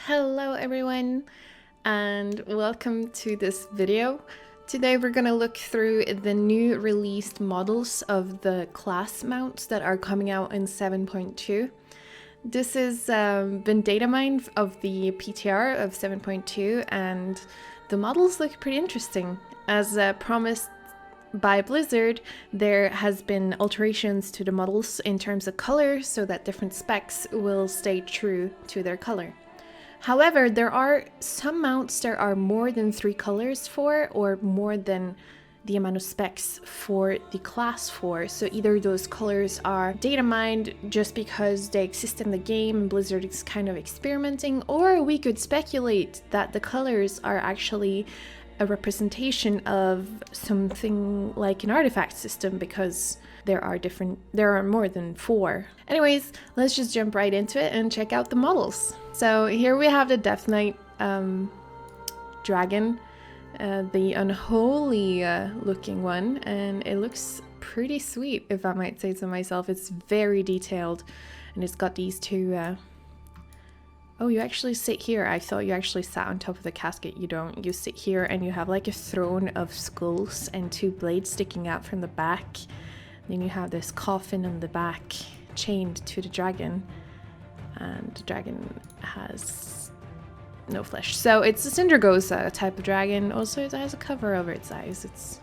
Hello everyone and welcome to this video. Today we're going to look through the new released models of the class mounts that are coming out in 7.2. This has been data mined of the PTR of 7.2 and the models look pretty interesting. As promised by Blizzard, there has been alterations to the models in terms of color so that different specs will stay true to their color. However, there are some mounts there are more than 3 colors for, or more than the amount of specs for the class for. So either those colors are data mined just because they exist in the game and Blizzard is kind of experimenting, or we could speculate that the colors are actually a representation of something like an artifact system, because there are more than 4. Anyways, let's just jump right into it and check out the models. So here we have the Death Knight dragon, the unholy looking one, and it looks pretty sweet, if I might say so myself. It's very detailed, and it's got these two oh, you actually sit here. I thought you actually sat on top of the casket. You don't. You sit here and you have like a throne of skulls and 2 blades sticking out from the back. Then you have this coffin on the back chained to the dragon, and the dragon has no flesh. So it's a Cindergosa type of dragon. Also, it has a cover over its eyes. It's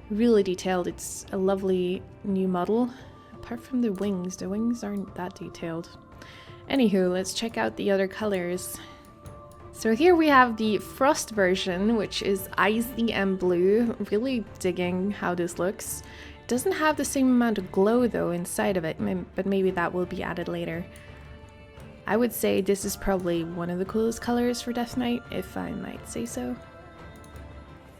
really detailed. It's a lovely new model. Apart from the wings aren't that detailed. Anywho, let's check out the other colors. So here we have the Frost version, which is icy and blue. Really digging how this looks. It doesn't have the same amount of glow though inside of it, but maybe that will be added later. I would say this is probably one of the coolest colors for Death Knight, if I might say so.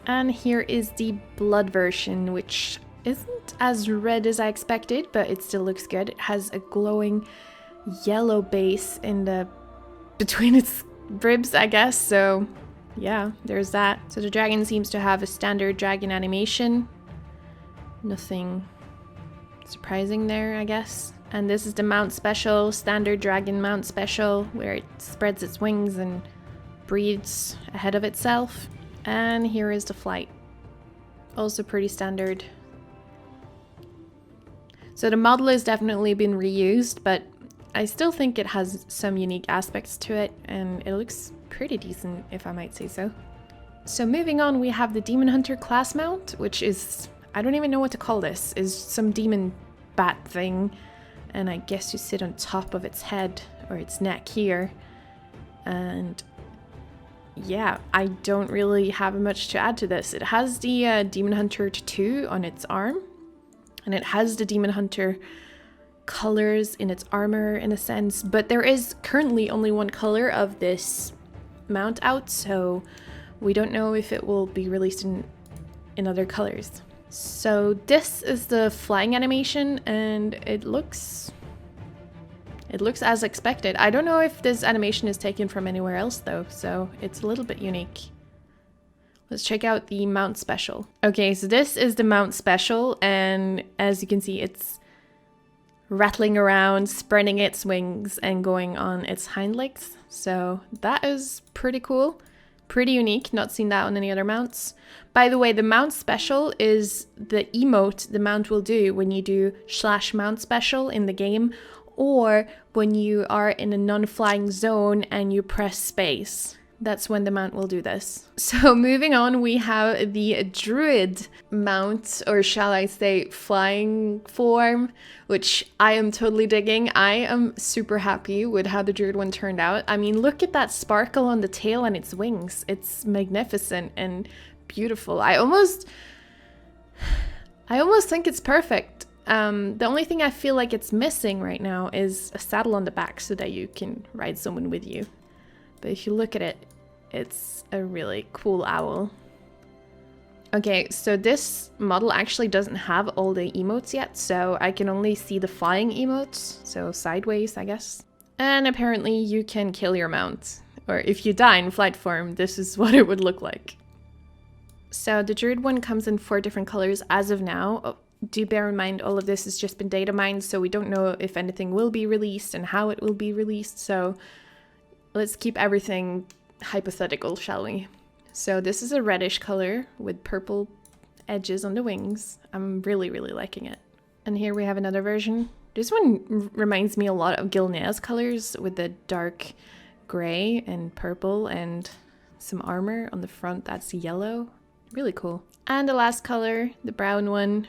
And here is the Blood version, which isn't as red as I expected, but it still looks good. It has a glowing yellow base in between its ribs, I guess. So yeah, there's that. So the dragon seems to have a standard dragon animation. Nothing surprising there, I guess. And this is the mount special, standard dragon mount special, where it spreads its wings and breathes ahead of itself. And here is the flight. Also pretty standard. So the model has definitely been reused, but I still think it has some unique aspects to it, and it looks pretty decent, if I might say so. So moving on, we have the Demon Hunter class mount, which is, I don't even know what to call this, is some demon bat thing, and I guess you sit on top of its head, or its neck here, and yeah, I don't really have much to add to this. It has the Demon Hunter tattoo on its arm, and it has the Demon Hunter colors in its armor in a sense, but there is currently only one color of this mount out, so we don't know if it will be released in other colors. So this is the flying animation, and it looks as expected. I don't know if this animation is taken from anywhere else though, so it's a little bit unique. Let's check out the mount special. Okay, so this is the mount special, and as you can see, it's rattling around, spreading its wings, and going on its hind legs. So that is pretty cool. Pretty unique. Not seen that on any other mounts. By the way, the mount special is the emote the mount will do when you do /mount special in the game, or when you are in a non-flying zone and you press space. That's when the mount will do this. So moving on, we have the Druid mount, or shall I say flying form, which I am totally digging. I am super happy with how the Druid one turned out. I mean, look at that sparkle on the tail and its wings. It's magnificent and beautiful. I almost think it's perfect. The only thing I feel like it's missing right now is a saddle on the back so that you can ride someone with you. But if you look at it, it's a really cool owl. Okay, so this model actually doesn't have all the emotes yet, so I can only see the flying emotes, so sideways, I guess. And apparently you can kill your mount, or if you die in flight form, this is what it would look like. So the Druid one comes in 4 different colors as of now. Oh, do bear in mind all of this has just been data mined, so we don't know if anything will be released and how it will be released, so let's keep everything hypothetical, shall we? So this is a reddish color with purple edges on the wings. I'm really, really liking it. And here we have another version. This one reminds me a lot of Gilnea's colors with the dark gray and purple and some armor on the front that's yellow. Really cool. And the last color, the brown one.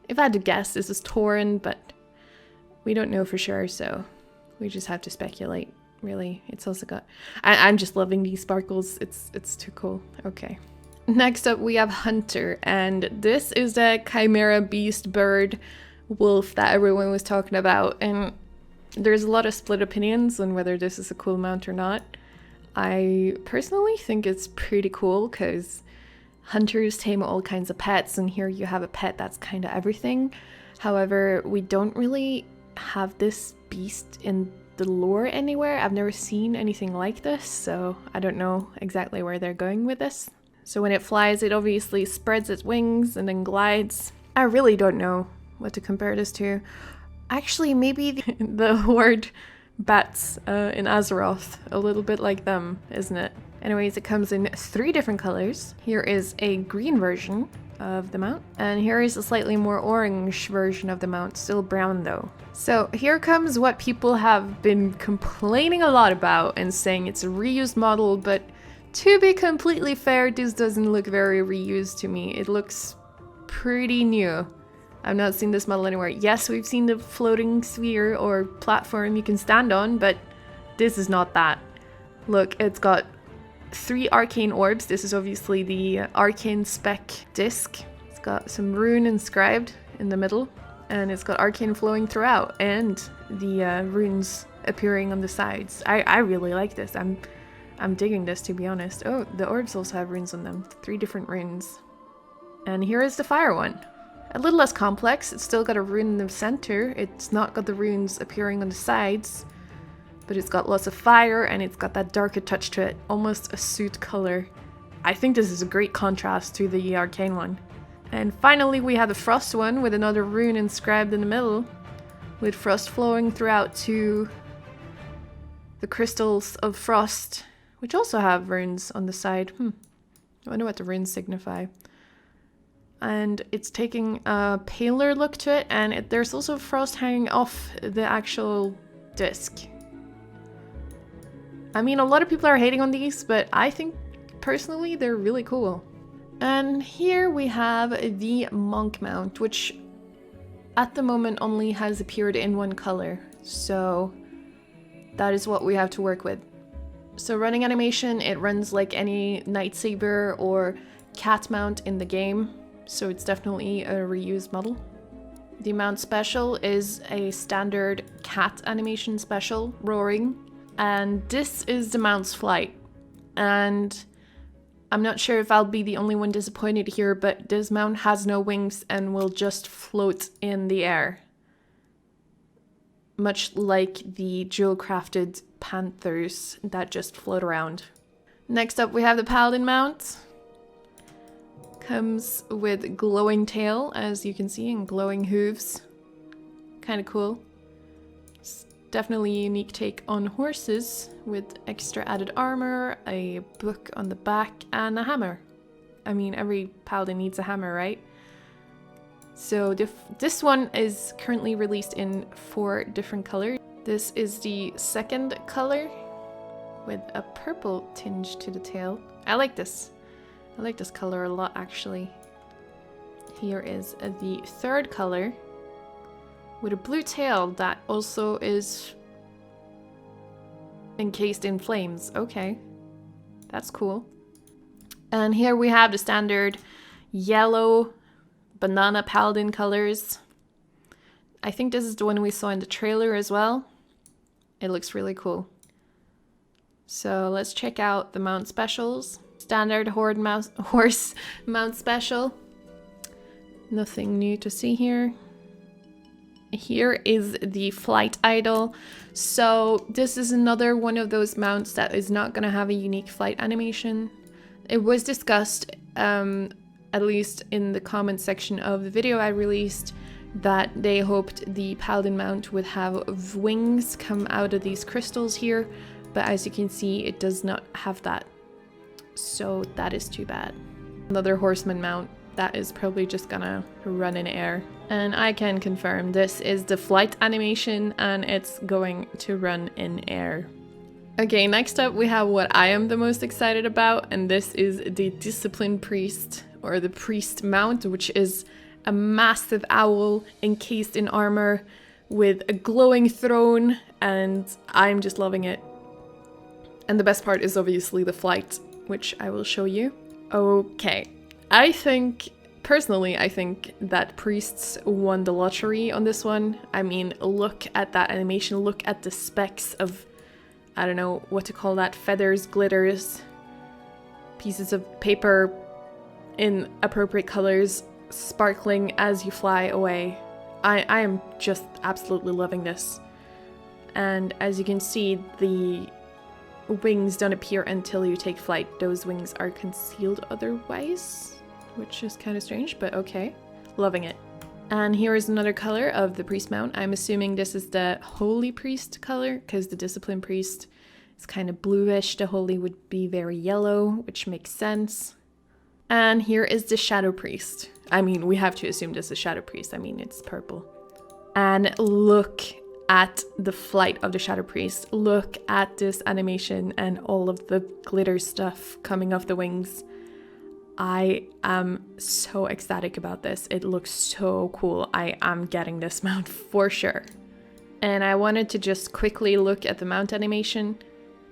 If I had to guess, this is Tauren, but we don't know for sure, so we just have to speculate. Really, it's also got... I'm just loving these sparkles. It's too cool. Okay. Next up, we have Hunter, and this is the Chimera Beast Bird Wolf that everyone was talking about, and there's a lot of split opinions on whether this is a cool mount or not. I personally think it's pretty cool because hunters tame all kinds of pets, and here you have a pet that's kind of everything. However, we don't really have this beast in the lore anywhere. I've never seen anything like this, so I don't know exactly where they're going with this. So when it flies, it obviously spreads its wings and then glides. I really don't know what to compare this to. Actually, maybe the horde bats in Azeroth, a little bit like them, isn't it? Anyways, it comes in 3 different colors. Here is a green version of the mount, and here is a slightly more orange version of the mount, still brown though. So here comes what people have been complaining a lot about and saying it's a reused model, but to be completely fair, this doesn't look very reused to me. It looks pretty new. I've not seen this model anywhere. Yes, we've seen the floating sphere or platform you can stand on, but this is not that. Look, it's got 3 arcane orbs. This is obviously the arcane spec disc. It's got some rune inscribed in the middle, and it's got arcane flowing throughout, and the runes appearing on the sides. I really like this. I'm digging this, to be honest. Oh, the orbs also have runes on them. 3 different runes. And here is the fire one. A little less complex. It's still got a rune in the center. It's not got the runes appearing on the sides, but it's got lots of fire and it's got that darker touch to it, almost a soot color. I think this is a great contrast to the arcane one. And finally we have the frost one with another rune inscribed in the middle, with frost flowing throughout to the crystals of frost, which also have runes on the side. I wonder what the runes signify. And it's taking a paler look to it, and there's also frost hanging off the actual disc. I mean, a lot of people are hating on these, but I think personally they're really cool. And here we have the monk mount, which at the moment only has appeared in 1 color, so that is what we have to work with. So running animation, it runs like any Nightsaber or cat mount in the game, so it's definitely a reused model. The mount special is a standard cat animation special, roaring, and this is the mount's flight. And I'm not sure if I'll be the only one disappointed here, but this mount has no wings and will just float in the air. Much like the jewel-crafted panthers that just float around. Next up we have the Paladin mount. Comes with glowing tail, as you can see, and glowing hooves. Kind of cool. It's definitely a unique take on horses, with extra added armor, a book on the back, and a hammer. I mean, every paladin needs a hammer, right? So this one is currently released in 4 different colors. This is the 2nd color, with a purple tinge to the tail. I like this. I like this color a lot, actually. Here is the 3rd color with a blue tail that also is encased in flames. Okay, that's cool. And here we have the standard yellow banana paladin colors. I think this is the one we saw in the trailer as well. It looks really cool. So let's check out the mount specials. Standard horse mount special. Nothing new to see here. Here is the flight idol. So this is another one of those mounts that is not going to have a unique flight animation. It was discussed, at least in the comment section of the video I released, that they hoped the Paladin mount would have wings come out of these crystals here, but as you can see, it does not have that. So that is too bad. Another horseman mount that is probably just gonna run in air. And I can confirm this is the flight animation and it's going to run in air. Okay, next up we have what I am the most excited about, and this is the Discipline Priest, or the Priest mount, which is a massive owl encased in armor with a glowing throne, and I'm just loving it. And the best part is obviously the flight, which I will show you. Okay, personally, I think that priests won the lottery on this one. I mean, look at that animation, look at the specks of, I don't know what to call that, feathers, glitters, pieces of paper in appropriate colors, sparkling as you fly away. I am just absolutely loving this. And as you can see, the wings don't appear until you take flight. Those wings are concealed otherwise, which is kind of strange, but okay. Loving it. And here is another color of the priest mount. I'm assuming this is the holy priest color, because the discipline priest is kind of bluish. The holy would be very yellow, which makes sense. And here is the shadow priest. I mean, we have to assume this is shadow priest. I mean, it's purple. And look at the flight of the shadow priest. Look at this animation and all of the glitter stuff coming off the wings. I am so ecstatic about this. It looks so cool. I am getting this mount for sure. And I wanted to just quickly look at the mount animation,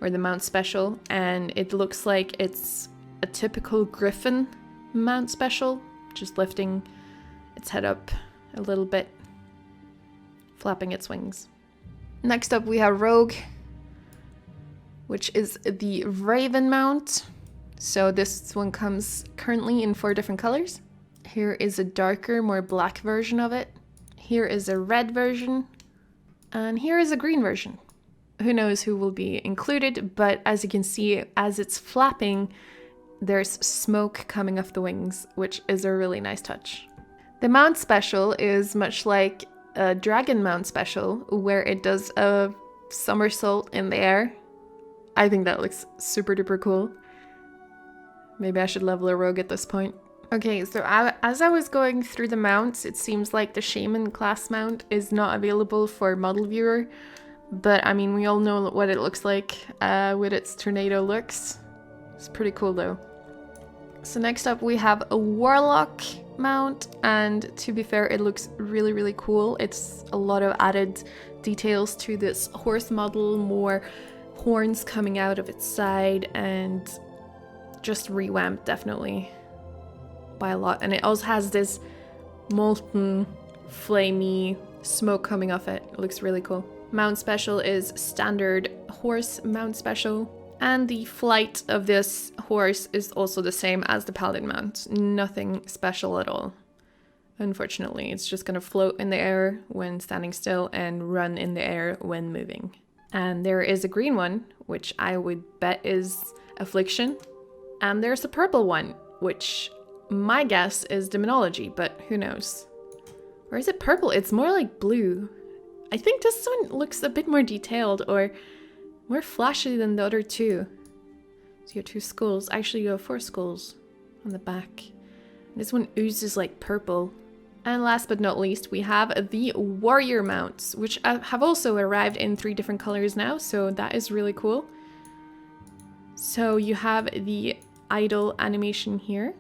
or the mount special, and it looks like it's a typical griffin mount special, just lifting its head up a little bit, flapping its wings. Next up we have Rogue, which is the Raven mount. So this one comes currently in 4 different colors. Here is a darker, more black version of it. Here is a red version. And here is a green version. Who knows who will be included, but as you can see, as it's flapping, there's smoke coming off the wings, which is a really nice touch. The mount special is much like a dragon mount special, where it does a somersault in the air. I think that looks super duper cool. Maybe I should level a rogue at this point. Okay, so as I was going through the mounts, it seems like the Shaman class mount is not available for model viewer, but I mean, we all know what it looks like with its tornado looks. It's pretty cool though. So next up we have a Warlock mount, and to be fair, it looks really, really cool. It's a lot of added details to this horse model, more horns coming out of its side, and just revamped definitely by a lot. And it also has this molten, flamey smoke coming off it. It looks really cool. Mount special is standard horse mount special. And the flight of this horse is also the same as the Paladin mount. Nothing special at all. Unfortunately, it's just gonna float in the air when standing still and run in the air when moving. And there is a green one, which I would bet is Affliction. And there's a purple one, which my guess is Demonology, but who knows? Or is it purple? It's more like blue. I think this one looks a bit more detailed, or more flashy than the other two. So you have 2 skulls. Actually, you have 4 skulls on the back. This one oozes like purple. And last but not least, we have the Warrior mounts, which have also arrived in 3 different colors now, so that is really cool. So you have the idle animation here.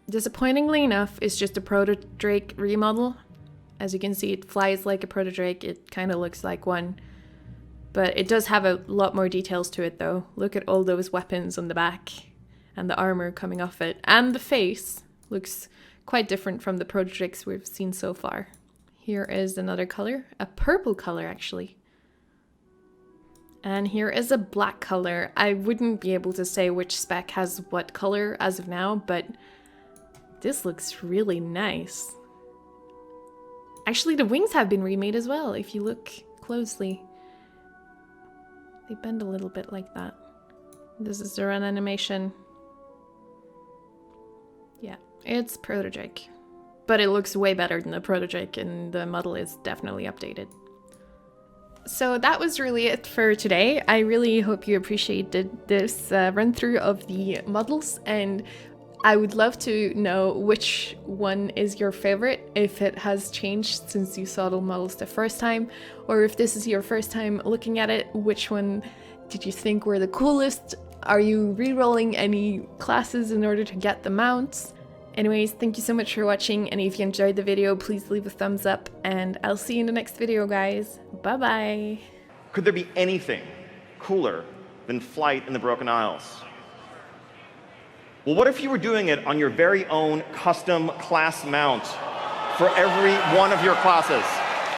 Disappointingly enough, it's just a proto-drake remodel. As you can see, it flies like a proto-drake. It kind of looks like one. But it does have a lot more details to it though. Look at all those weapons on the back and the armor coming off it. And the face looks quite different from the proto-drakes we've seen so far. Here is another color, a purple color actually. And here is a black color. I wouldn't be able to say which spec has what color as of now, but this looks really nice. Actually, the wings have been remade as well, if you look closely. They bend a little bit like that. This is the run animation. Yeah, it's proto-drake. But it looks way better than the proto-drake, and the model is definitely updated. So that was really it for today. I really hope you appreciated this run through of the models, and I would love to know which one is your favorite, if it has changed since you saw the models the first time, or if this is your first time looking at it, which one did you think were the coolest? Are you re-rolling any classes in order to get the mounts? Anyways, thank you so much for watching, and if you enjoyed the video, please leave a thumbs up, and I'll see you in the next video, guys. Bye-bye! Could there be anything cooler than flight in the Broken Isles? Well, what if you were doing it on your very own custom class mount for every one of your classes?